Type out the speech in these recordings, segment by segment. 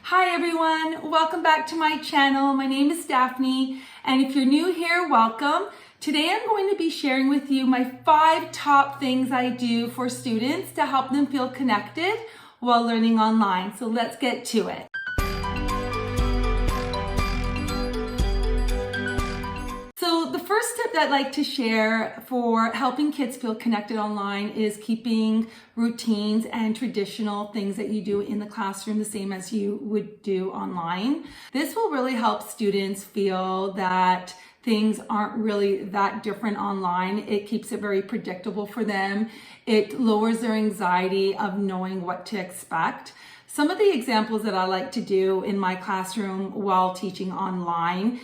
Hi everyone, welcome back to my channel. My name is Daphne, and if you're new here, welcome. Today I'm going to be sharing with you my 5 top things I do for students to help them feel connected while learning online. So let's get to it. So the first tip that I'd like to share for helping kids feel connected online is keeping routines and traditional things that you do in the classroom the same as you would do online. This will really help students feel that things aren't really that different online. It keeps it very predictable for them. It lowers their anxiety of knowing what to expect. Some of the examples that I like to do in my classroom while teaching online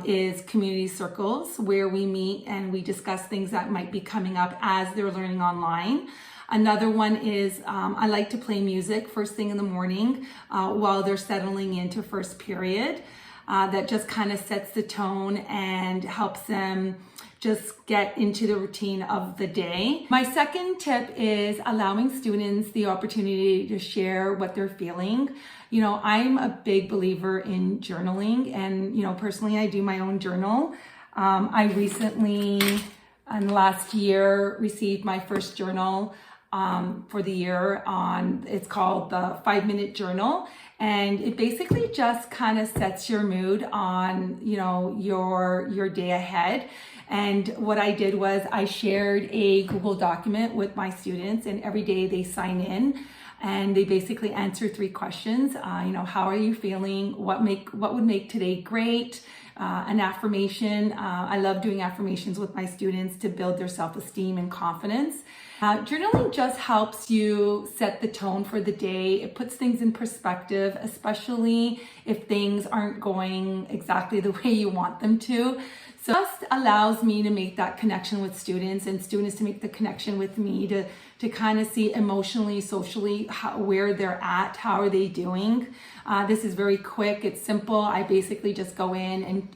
is community circles, where we meet and we discuss things that might be coming up as they're learning online. Another one is I like to play music first thing in the morning while they're settling into first period. That just kind of sets the tone and helps them just get into the routine of the day. My second tip is allowing students the opportunity to share what they're feeling. You know, I'm a big believer in journaling, and, you know, personally, I do my own journal. I recently, in the last year, received my first journal for the year it's called the 5-minute journal. And it basically just kind of sets your mood on, you know, your day ahead. And what I did was I shared a Google document with my students, and every day they sign in and they basically answer 3 questions. How are you feeling? What would make today great? An affirmation. I love doing affirmations with my students to build their self-esteem and confidence. Journaling just helps you set the tone for the day. It puts things in perspective, especially if things aren't going exactly the way you want them to. So it just allows me to make that connection with students, and students to make the connection with me to kind of see emotionally, socially, where they're at, how are they doing. This is very quick, it's simple. I basically just go in and,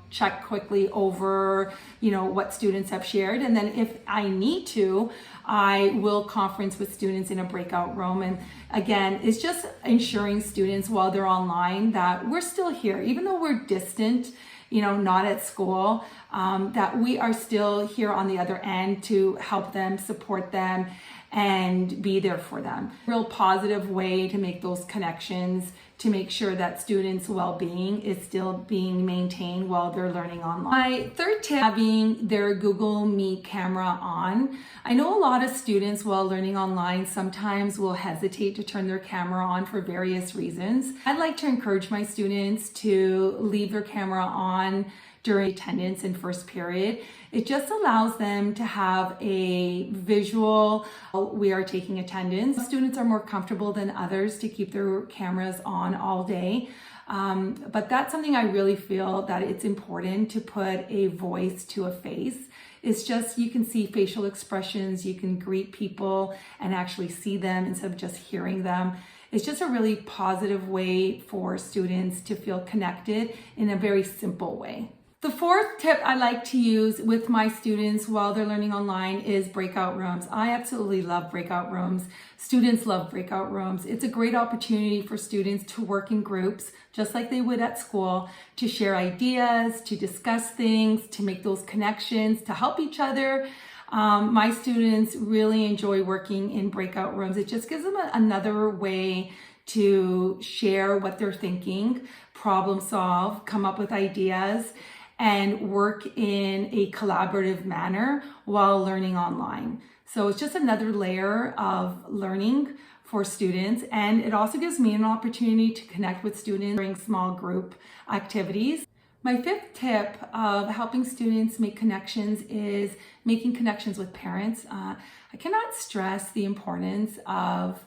check quickly over, what students have shared. And then if I need to, I will conference with students in a breakout room. And again, it's just ensuring students while they're online that we're still here, even though we're distant, not at school, that we are still here on the other end to help them, support them, and be there for them. Real positive way to make those connections, to make sure that students' well-being is still being maintained while they're learning online. My third tip, having their Google Meet camera on. I know a lot of students while learning online sometimes will hesitate to turn their camera on for various reasons. I'd like to encourage my students to leave their camera on during attendance in first period. It just allows them to have a visual, we are taking attendance. Students are more comfortable than others to keep their cameras on all day. But that's something I really feel that it's important to put a voice to a face. It's just, you can see facial expressions, you can greet people and actually see them instead of just hearing them. It's just a really positive way for students to feel connected in a very simple way. The fourth tip I like to use with my students while they're learning online is breakout rooms. I absolutely love breakout rooms. Students love breakout rooms. It's a great opportunity for students to work in groups, just like they would at school, to share ideas, to discuss things, to make those connections, to help each other. My students really enjoy working in breakout rooms. It just gives them another way to share what they're thinking, problem solve, come up with ideas, and work in a collaborative manner while learning online. So it's just another layer of learning for students, and it also gives me an opportunity to connect with students during small group activities. My fifth tip of helping students make connections is making connections with parents. I cannot stress the importance of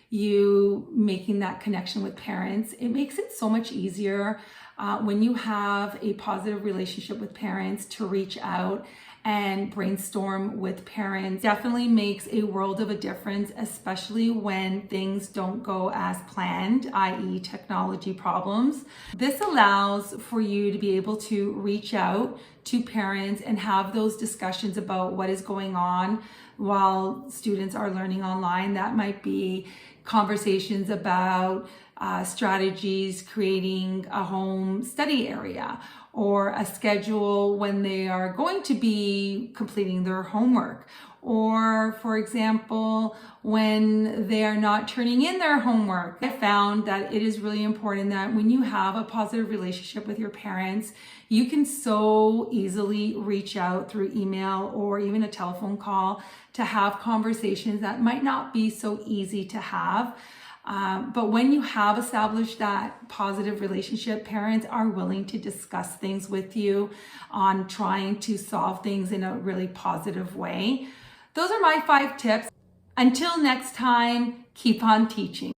you making that connection with parents. It makes it so much easier when you have a positive relationship with parents to reach out and brainstorm with parents. Definitely makes a world of a difference, especially when things don't go as planned, i.e. technology problems. This allows for you to be able to reach out to parents and have those discussions about what is going on while students are learning online. That might be conversations about strategies, creating a home study area or a schedule when they are going to be completing their homework. Or, for example, when they are not turning in their homework. I found that it is really important that when you have a positive relationship with your parents, you can so easily reach out through email or even a telephone call to have conversations that might not be so easy to have. But when you have established that positive relationship, parents are willing to discuss things with you on trying to solve things in a really positive way. Those are my 5 tips. Until next time, keep on teaching.